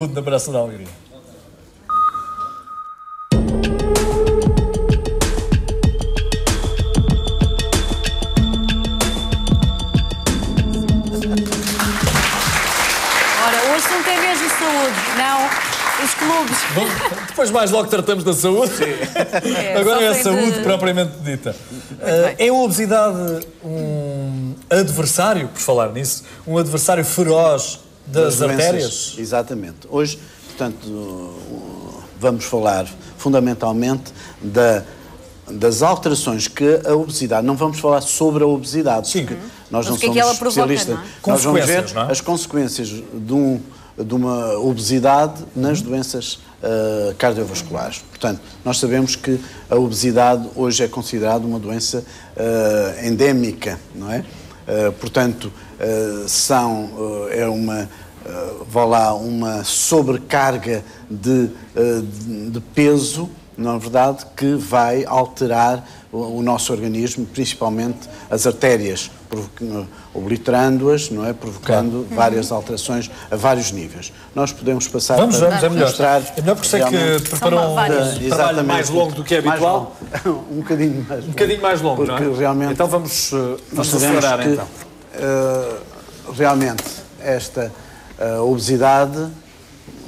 Da Praça da Alegria. Ora, o assunto é mesmo saúde, não os clubes. Bom, depois mais logo tratamos da saúde. Agora é a saúde propriamente dita. É a obesidade um adversário, por falar nisso, um adversário feroz das artérias? Exatamente. Hoje, portanto, vamos falar fundamentalmente das alterações que a obesidade... Não vamos falar sobre a obesidade, sim, porque nós não que somos ela especialistas. Provoca, Nós vamos ver não é? as consequências de uma obesidade nas doenças cardiovasculares. Portanto, nós sabemos que a obesidade hoje é considerada uma doença endémica, não é? Portanto, é uma sobrecarga de peso, na verdade, que vai alterar o nosso organismo, principalmente as artérias, obliterando-as, não é? Provocando várias alterações a vários níveis. Nós podemos passar vamos, é melhor. Mostrar. É melhor porque sei que preparou um trabalho mais longo do que é habitual. Um bocadinho mais longo. Um bocadinho mais longo, porque não é? Realmente, então vamos acelerar, então. Realmente, esta obesidade,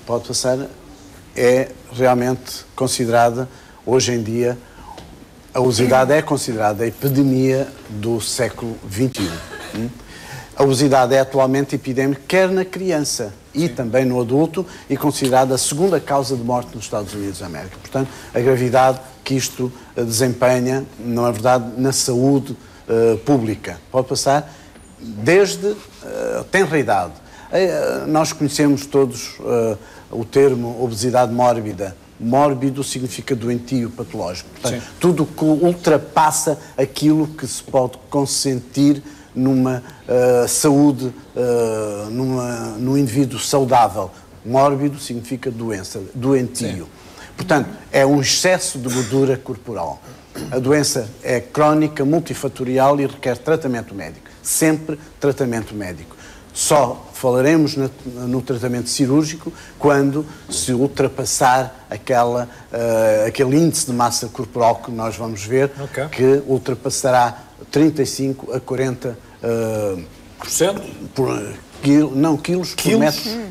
pode passar, é realmente considerada, hoje em dia, a obesidade é considerada a epidemia do século XXI. A obesidade é atualmente epidémica, quer na criança e também no adulto, e considerada a segunda causa de morte nos Estados Unidos da América. Portanto, a gravidade que isto desempenha, na verdade, na saúde pública. Pode passar desde tenra idade. Nós conhecemos todos o termo obesidade mórbida. Mórbido significa doentio, patológico. Portanto, tudo que ultrapassa aquilo que se pode consentir numa saúde, num indivíduo saudável. Mórbido significa doença, doentio. Portanto, é um excesso de gordura corporal. A doença é crónica, multifatorial e requer tratamento médico. Sempre tratamento médico. Só falaremos no tratamento cirúrgico quando se ultrapassar aquele índice de massa corporal que nós vamos ver, que ultrapassará 35 a 40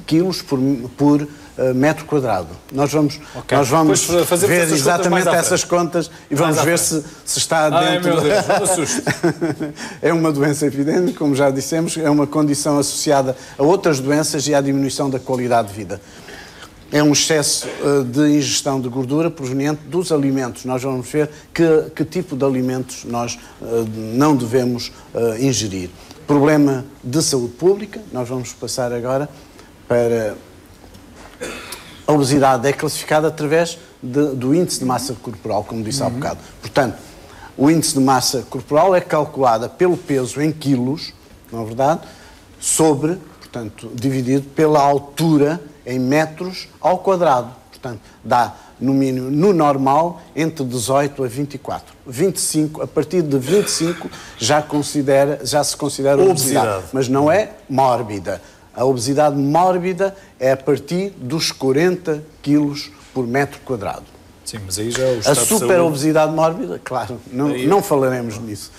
quilos por metro quadrado. Nós vamos ver exatamente essas contas e vamos ver se está dentro... Ai, meu Deus, não me assuste. É uma doença epidémica, como já dissemos, é uma condição associada a outras doenças e à diminuição da qualidade de vida. É um excesso de ingestão de gordura proveniente dos alimentos. Nós vamos ver que tipo de alimentos nós não devemos ingerir. Problema de saúde pública, nós vamos passar agora para... A obesidade é classificada através do índice de massa corporal, como disse há bocado. Portanto, o índice de massa corporal é calculado pelo peso em quilos, não é verdade? Portanto, dividido pela altura em metros ao quadrado. Portanto, dá, no mínimo, no normal, entre 18 a 24. 25, a partir de 25 já se considera obesidade. Mas não é mórbida. A obesidade mórbida é a partir dos 40 quilos por metro quadrado. Sim, mas aí já é o estado a superobesidade mórbida, claro, não falaremos nisso.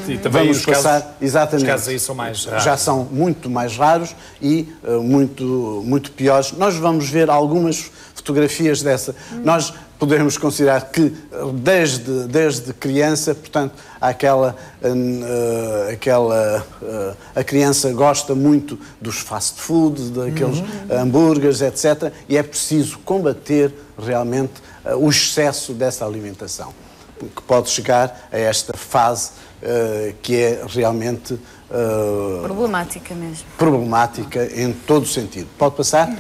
E também vamos passar, exatamente. Os casos aí são mais raros. Já são muito mais raros e muito piores. Nós vamos ver algumas fotografias dessa. Nós podemos considerar que desde criança, portanto, a criança gosta muito dos fast food, daqueles hambúrgueres, etc. E é preciso combater realmente o excesso dessa alimentação, que pode chegar a esta fase que é realmente... problemática mesmo. Problemática em todo o sentido. Pode passar?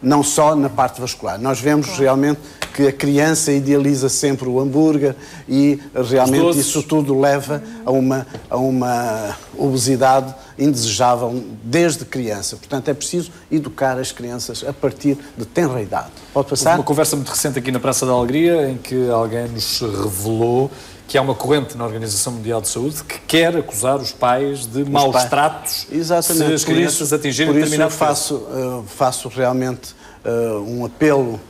Não só na parte vascular. Nós vemos realmente que a criança idealiza sempre o hambúrguer e realmente isso tudo leva a uma obesidade indesejável desde criança. Portanto, é preciso educar as crianças a partir de tenra idade. Pode passar? Houve uma conversa muito recente aqui na Praça da Alegria em que alguém nos revelou que há uma corrente na Organização Mundial de Saúde que quer acusar os pais de maus tratos se as crianças atingirem determinado peso. Faço realmente um apelo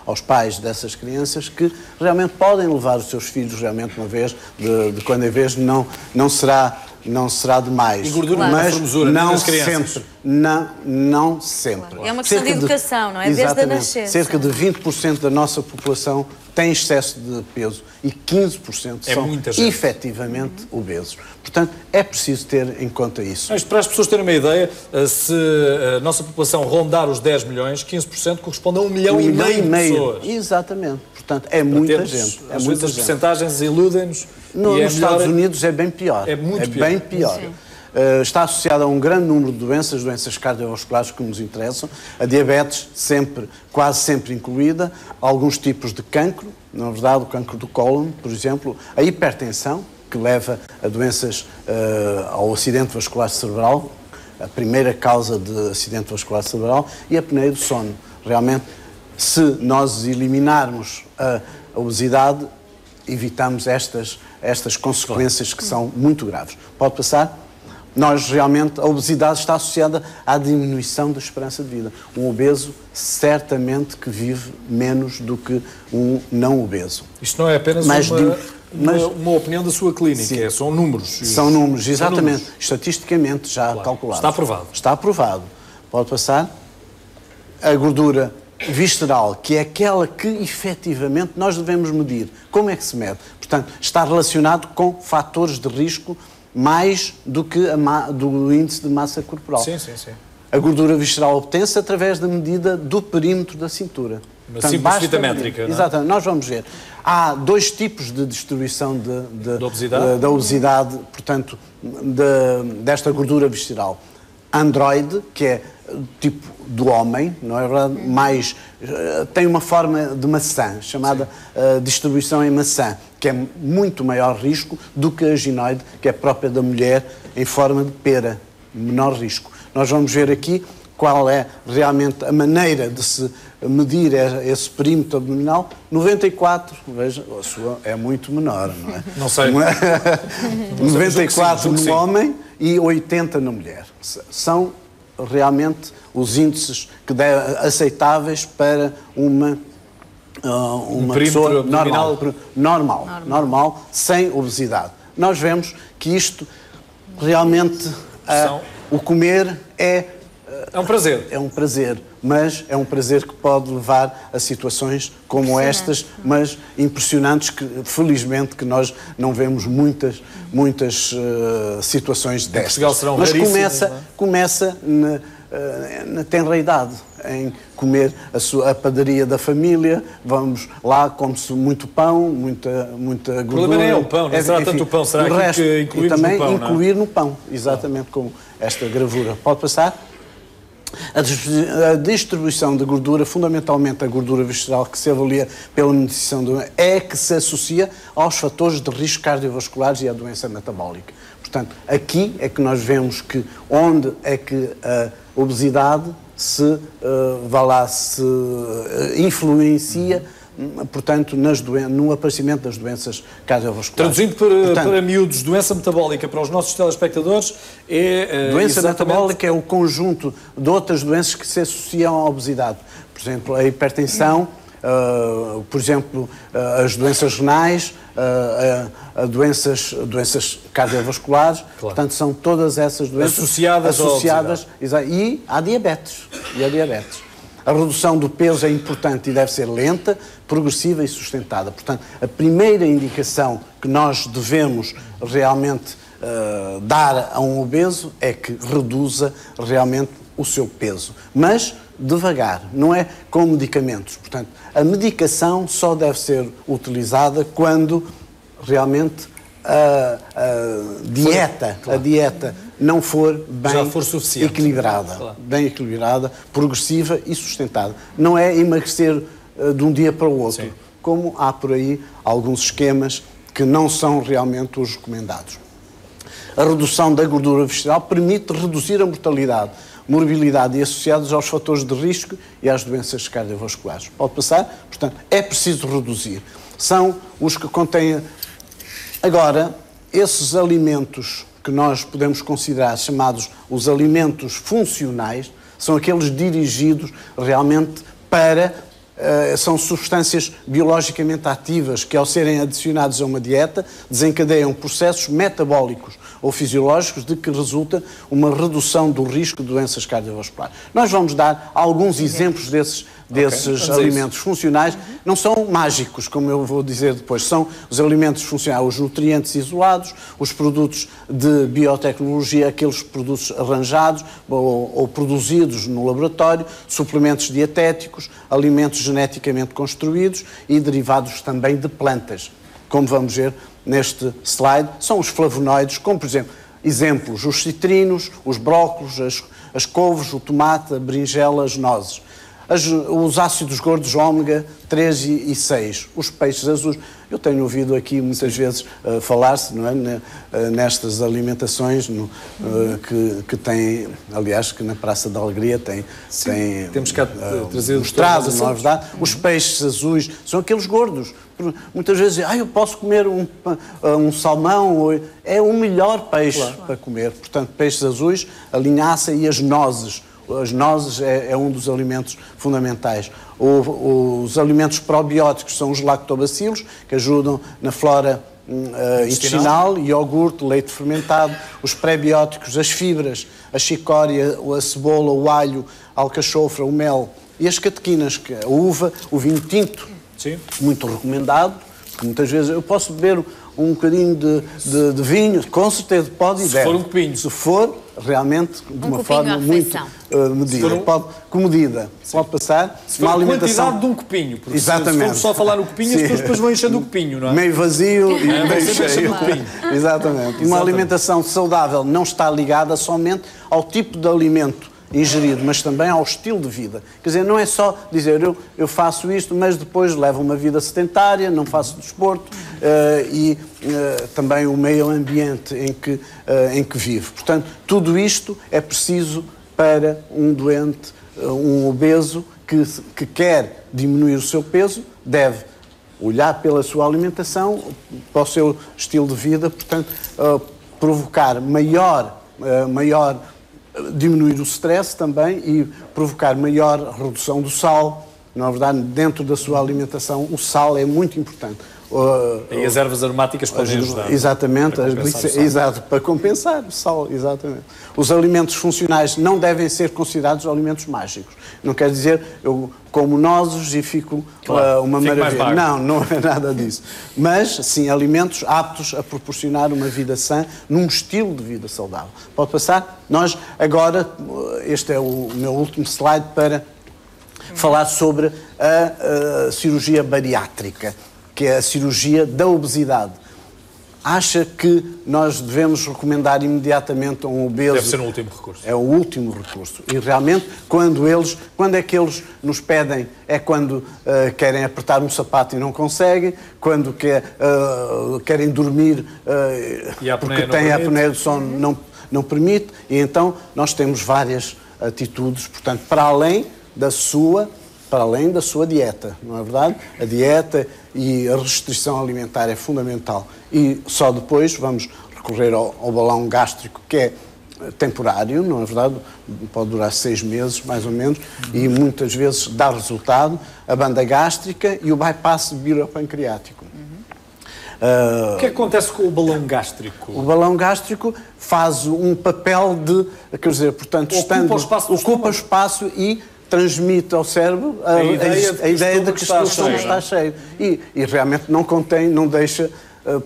aos pais dessas crianças que realmente podem levar os seus filhos realmente uma vez, de quando em vez, não será demais. E gordura mas na formosura, não nas crianças. sempre. Não sempre. Claro. É uma questão de educação, não é? Desde a nascença. Cerca de 20% da nossa população tem excesso de peso e 15% são efetivamente obesos. Portanto, é preciso ter em conta isso. Mas para as pessoas terem uma ideia, se a nossa população rondar os 10 milhões, 15% corresponde a 1,5 milhão de pessoas. Exatamente. Portanto, é muita gente. Às vezes as percentagens iludem-nos. Nos Estados Unidos é bem pior. É muito pior. Bem pior. Está associada a um grande número de doenças cardiovasculares que nos interessam, a diabetes quase sempre incluída, alguns tipos de cancro, na verdade o cancro do cólon, por exemplo, a hipertensão, que leva a doenças, ao acidente vascular cerebral, a primeira causa de acidente vascular cerebral, e a apneia do sono. Realmente, se nós eliminarmos a obesidade, evitamos estas consequências que são muito graves. Pode passar? A obesidade está associada à diminuição da esperança de vida. Um obeso, certamente, que vive menos do que um não obeso. Isto não é apenas uma opinião da sua clínica, são números. São números, exatamente. Estatisticamente já calculados. Está aprovado. Está aprovado. Pode passar? A gordura visceral, que é aquela que, efetivamente, nós devemos medir. Como é que se mede? Portanto, está relacionado com fatores de risco mais do que do índice de massa corporal. Sim. A gordura visceral obtém-se através da medida do perímetro da cintura. Uma simples fita métrica, não é? Exatamente. Nós vamos ver. Há dois tipos de distribuição da obesidade, portanto, desta gordura visceral. Androide, que é tipo do homem, não é verdade? Tem uma forma de maçã, chamada distribuição em maçã, que é muito maior risco do que a ginoide, que é própria da mulher, em forma de pera, menor risco. Nós vamos ver aqui qual é realmente a maneira de se medir esse perímetro abdominal. 94, veja, a sua é muito menor, não é? Não sei. 94 no homem e 80 na mulher. São realmente os índices aceitáveis para uma pessoa normal, sem obesidade. Nós vemos que isto realmente, o comer é um prazer. É um prazer, mas é um prazer que pode levar a situações como estas, mas impressionantes, que felizmente que nós não vemos muitas situações destas. Mas começa na tenra idade, em comer a padaria da família, vamos lá, come-se muito pão, muita gordura. O problema é o pão, não será tanto o pão, será que incluímos no pão, e também incluir no pão, exatamente como esta gravura. Pode passar? A distribuição de gordura, fundamentalmente a gordura visceral, que se avalia pela medição é que se associa aos fatores de risco cardiovasculares e à doença metabólica. Portanto, aqui é que nós vemos que onde é que a obesidade se influencia, portanto, no aparecimento das doenças cardiovasculares. Traduzindo para miúdos, doença metabólica para os nossos telespectadores é... doença metabólica é o conjunto de outras doenças que se associam à obesidade. Por exemplo, a hipertensão, por exemplo, as doenças renais, doenças cardiovasculares, portanto, são todas essas doenças associadas e à diabetes. A redução do peso é importante e deve ser lenta, progressiva e sustentada. Portanto, a primeira indicação que nós devemos realmente dar a um obeso é que reduza realmente o seu peso. Mas devagar, não é com medicamentos. Portanto, a medicação só deve ser utilizada quando realmente a dieta não for bem equilibrada, progressiva e sustentada. Não é emagrecer de um dia para o outro, como há por aí alguns esquemas que não são realmente os recomendados. A redução da gordura visceral permite reduzir a mortalidade, morbilidade e associados aos fatores de risco e às doenças cardiovasculares. Pode passar? Portanto, é preciso reduzir. São os que contêm Agora, esses alimentos que nós podemos considerar chamados os alimentos funcionais são aqueles dirigidos realmente para... são substâncias biologicamente ativas que, ao serem adicionados a uma dieta, desencadeiam processos metabólicos ou fisiológicos de que resulta uma redução do risco de doenças cardiovasculares. Nós vamos dar alguns exemplos desses alimentos funcionais. Não são mágicos, como eu vou dizer depois. São os alimentos funcionais, os nutrientes isolados, os produtos de biotecnologia, aqueles produtos arranjados ou produzidos no laboratório, suplementos dietéticos, alimentos geneticamente construídos e derivados também de plantas. Como vamos ver neste slide, são os flavonoides, como por exemplo, exemplos, os citrinos, os brócolos, as couves, o tomate, a berinjela, as nozes. Os ácidos gordos ômega 3 e 6, os peixes azuis. Eu tenho ouvido aqui muitas vezes falar-se, não é, nestas alimentações que tem, aliás, que na Praça da Alegria temos que trazer mostrado, não é verdade? Os peixes azuis são aqueles gordos. Muitas vezes dizem, eu posso comer um salmão, é o melhor peixe para comer. Portanto, peixes azuis, a linhaça e as nozes. As nozes é um dos alimentos fundamentais. Os alimentos probióticos são os lactobacilos, que ajudam na flora intestinal, iogurte, leite fermentado. Os prebióticos, as fibras, a chicória, a cebola, o alho, a alcachofra, o mel. E as catequinas, que é a uva, o vinho tinto, muito recomendado, porque muitas vezes eu posso beber um bocadinho de vinho, com certeza pode e deve. Se for um copinho. Se for, realmente, de uma forma muito medida. Comedida. Pode passar. Se for uma alimentação... quantidade de um copinho. Porque exatamente. Se for só falar no copinho, as pessoas depois vão enchendo o copinho, não é? Meio vazio e meio cheio. Exatamente. Uma alimentação saudável não está ligada somente ao tipo de alimento ingerido, mas também ao estilo de vida. Quer dizer, não é só dizer eu faço isto, mas depois levo uma vida sedentária, não faço desporto e também o meio ambiente em que vivo. Portanto, tudo isto é preciso para um doente, um obeso que quer diminuir o seu peso, deve olhar pela sua alimentação, para o seu estilo de vida, portanto, provocar diminuir o stress também e provocar maior redução do sal. Na verdade, dentro da sua alimentação, o sal é muito importante. E as ervas aromáticas podem ajudar. Exatamente, para compensar o sal, exatamente. Os alimentos funcionais não devem ser considerados alimentos mágicos. Não quer dizer eu como nozes e fico uma maravilha. Não é nada disso. Mas, sim, alimentos aptos a proporcionar uma vida sã num estilo de vida saudável. Pode passar? Nós, agora, este é o meu último slide para falar sobre a cirurgia bariátrica, que é a cirurgia da obesidade. Acha que nós devemos recomendar imediatamente a um obeso? Deve ser um último recurso. É o último recurso. E realmente, quando é que eles nos pedem? É quando querem apertar um sapato e não conseguem, quando querem dormir porque têm a apneia do sono, não permite. E então nós temos várias atitudes, portanto, para além da sua dieta, não é verdade? A dieta e a restrição alimentar é fundamental. E só depois vamos recorrer ao balão gástrico, que é temporário, não é verdade? Pode durar 6 meses, mais ou menos, e muitas vezes dá resultado. A banda gástrica e o bypass bilopancreático. O que acontece com o balão gástrico? O balão gástrico faz um papel de, quer dizer, portanto, ocupa o espaço e transmite ao cérebro a ideia de que o estômago está cheio. E realmente não contém, não deixa,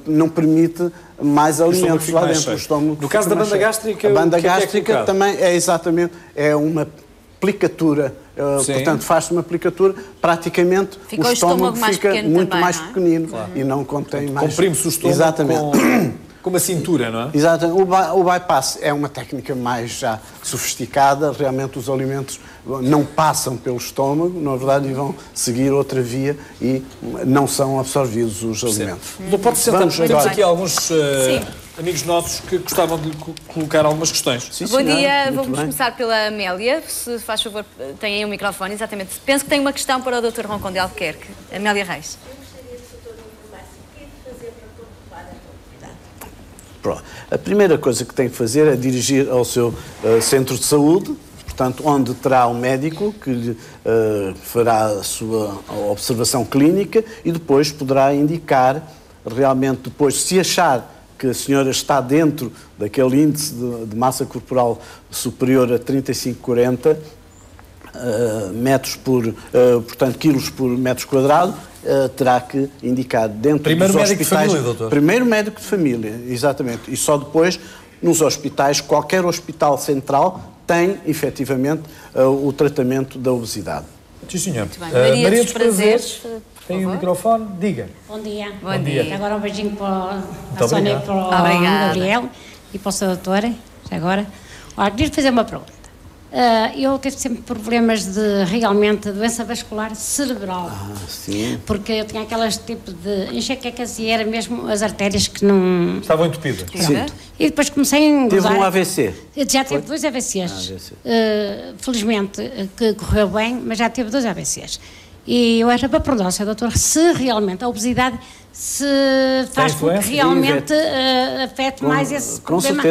não permite mais alimentos lá dentro do estômago. No caso da banda gástrica, a banda gástrica também é exatamente, é uma aplicatura, portanto faz-se uma aplicatura, praticamente o estômago fica muito mais pequenino e não contém mais. Comprime-se o estômago. Exatamente. Com uma cintura, não é? Exatamente. O bypass é uma técnica mais já sofisticada. Realmente os alimentos não passam pelo estômago, na verdade, e vão seguir outra via e não são absorvidos os alimentos. Pode ser, temos aqui alguns amigos nossos que gostavam de colocar algumas questões. Sim, bom dia, vamos começar pela Amélia. Se faz favor, tem aí um microfone, exatamente. Penso que tem uma questão para o Dr. Ronco de Albuquerque. Amélia Reis. Pronto. A primeira coisa que tem que fazer é dirigir ao seu centro de saúde, portanto, onde terá um médico que lhe fará a sua observação clínica e depois poderá indicar realmente, depois, se achar que a senhora está dentro daquele índice de massa corporal superior a 35-40 portanto, quilos por metro quadrado, terá que indicar dentro primeiro dos médico hospitais... de família, doutor. Primeiro médico de família, exatamente. E só depois, nos hospitais, qualquer hospital central tem, efetivamente, o tratamento da obesidade. Sim, senhor. Maria dos Prazeres, tem o microfone, diga. Bom dia. Bom dia. Agora um beijinho para a Sónia e para o Gabriel e para o seu doutor, já agora. Olha, queria fazer uma pergunta. Eu tive sempre problemas de, realmente, doença vascular cerebral. Sim. Porque eu tinha aquelas tipo de enxaquecas e era mesmo as artérias que não... Estavam entupidas. Sim. E depois comecei a engordar. Teve um AVC? Já tive 2 AVCs. Felizmente que correu bem, mas já tive 2 AVCs. E eu era para perguntar ao seu doutor se realmente a obesidade se faz com que realmente afete mais esse problema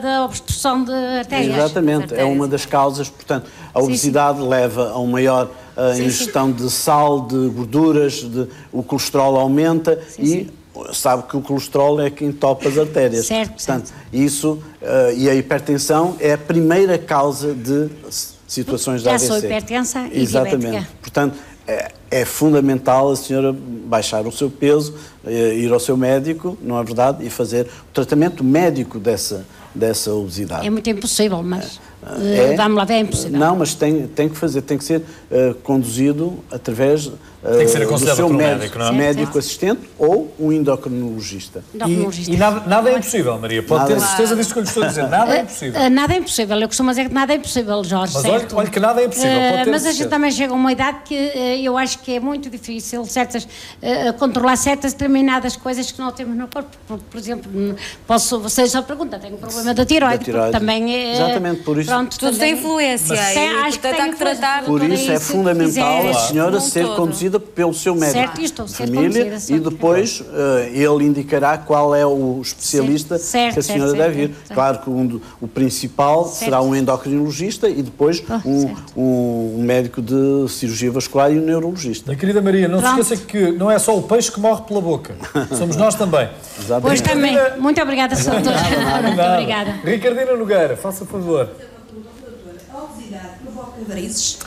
da obstrução de artérias. Exatamente, é uma das causas. Portanto, a obesidade leva a uma maior ingestão de sal, de gorduras, o colesterol aumenta sabe que o colesterol é que entope as artérias. Portanto, isso e a hipertensão é a primeira causa de situações de AVC. Já sou hipertensa e exatamente. Diabética. Portanto, é fundamental a senhora baixar o seu peso, ir ao seu médico, não é verdade, e fazer o tratamento médico dessa obesidade. É muito impossível, mas vamos lá ver, é impossível. Não, mas tem que fazer, tem que ser conduzido através tem que ser aconselhado do seu por um médico, não é? médico assistente ou um endocrinologista. E nada é impossível, Maria. Pode ter certeza disso que eu lhe estou a dizer. Nada é impossível. Nada é impossível. Eu costumo dizer que nada é impossível, Jorge. Mas certo? olha que nada é impossível. Pode ter mas a gente também chega a uma idade que eu acho que é muito difícil controlar certas determinadas coisas que não temos no corpo. Por exemplo, vocês só perguntam, tenho um problema da tiroide. Também exatamente, por isso. Pronto, tudo tem influência. Acho que tem que tratar. Por isso é fundamental a senhora ser conduzida pelo seu médico de família e depois ele indicará qual é o especialista que a senhora deve ir. Claro que o principal será um endocrinologista e depois um médico de cirurgia vascular e um neurologista. Minha querida Maria, não se esqueça que não é só o peixe que morre pela boca. Somos nós também. Exatamente. Pois também. Muito obrigada, Sr. Doutor. Muito obrigada. Ricardina Nogueira, faça favor. A obesidade provoca varizes?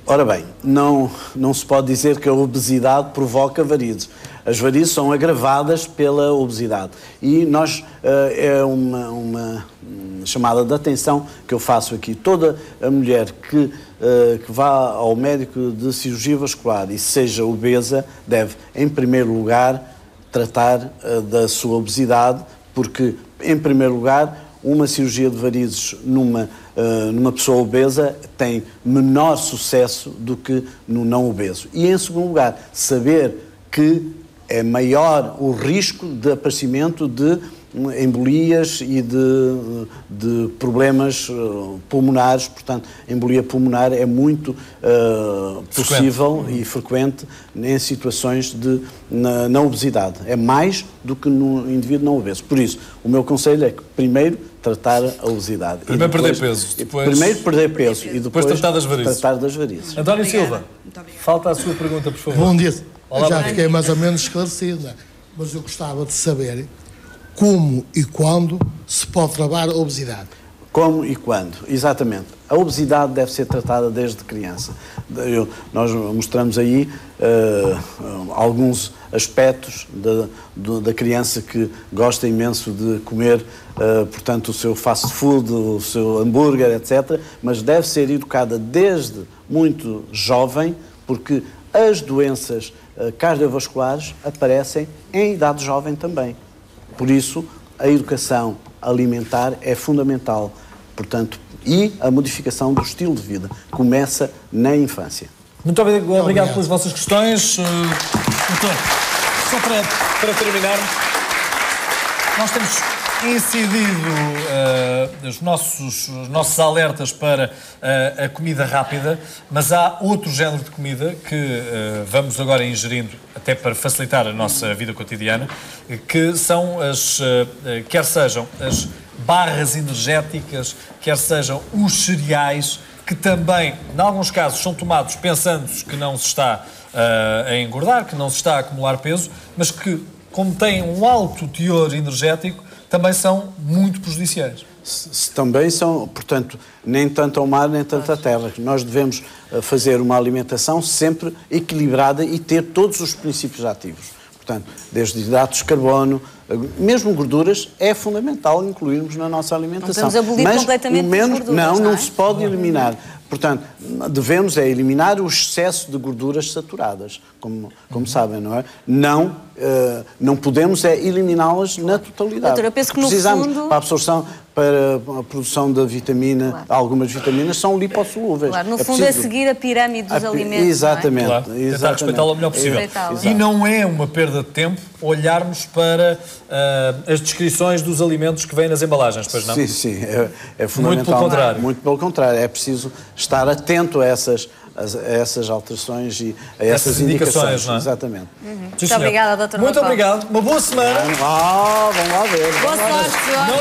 Ora bem, não se pode dizer que a obesidade provoca varizes. As varizes são agravadas pela obesidade. E é uma chamada de atenção que eu faço aqui. Toda a mulher que vá ao médico de cirurgia vascular e seja obesa deve, em primeiro lugar, tratar da sua obesidade, porque, em primeiro lugar, uma cirurgia de varizes numa pessoa obesa tem menor sucesso do que no não obeso. E, em segundo lugar, saber que é maior o risco de aparecimento de embolias e de problemas pulmonares. Portanto, a embolia pulmonar é muito possível e frequente em situações de na obesidade. É mais do que no indivíduo não obeso. Por isso, o meu conselho é que primeiro tratar a obesidade. Primeiro perder peso. Primeiro perder peso e depois tratar das varizes. António Silva, falta a sua pergunta, por favor. Bom dia. Olá, já fiquei mais ou menos esclarecida, mas eu gostava de saber como e quando se pode tratar a obesidade. Como e quando, exatamente. A obesidade deve ser tratada desde criança. Nós mostramos aí alguns aspectos da criança que gosta imenso de comer, portanto, o seu fast food, o seu hambúrguer, etc. Mas deve ser educada desde muito jovem, porque as doenças cardiovasculares aparecem em idade jovem também. Por isso, a educação alimentar é fundamental. Portanto, e a modificação do estilo de vida começa na infância. Muito obrigado pelas vossas questões. Doutor, só para terminar, nós temos incidido os nossos alertas para a comida rápida, mas há outro género de comida que vamos agora ingerindo, até para facilitar a nossa vida cotidiana, que são quer sejam as barras energéticas, quer sejam os cereais, que também, em alguns casos, são tomados pensando que não se está a engordar, que não se está a acumular peso, mas que, como têm um alto teor energético, também são muito prejudiciais. Também são, portanto, nem tanto ao mar, nem tanto à terra. Nós devemos fazer uma alimentação sempre equilibrada e ter todos os princípios ativos. Portanto, desde hidratos de carbono, mesmo gorduras, é fundamental incluirmos na nossa alimentação. Não podemos abolir completamente as gorduras, não se pode eliminar. Portanto, devemos eliminar o excesso de gorduras saturadas, como sabem, não é? Não podemos eliminá-las na totalidade. Doutor, eu penso que no precisamos, fundo... para a absorção, para a produção da vitamina, algumas vitaminas são lipossolúveis. Claro, no fundo é seguir a pirâmide dos alimentos. Exatamente. Claro, tentar respeitá-la o melhor possível. E não é uma perda de tempo olharmos para as descrições dos alimentos que vêm nas embalagens, pois não? Sim, é fundamental. Muito pelo contrário. Muito pelo contrário. É preciso estar atento a essas alterações e a essas indicações. Não é? Exatamente. Muito obrigada, Dr. Muito obrigado. Uma boa semana. Vamos lá ver. Boa sorte. Não,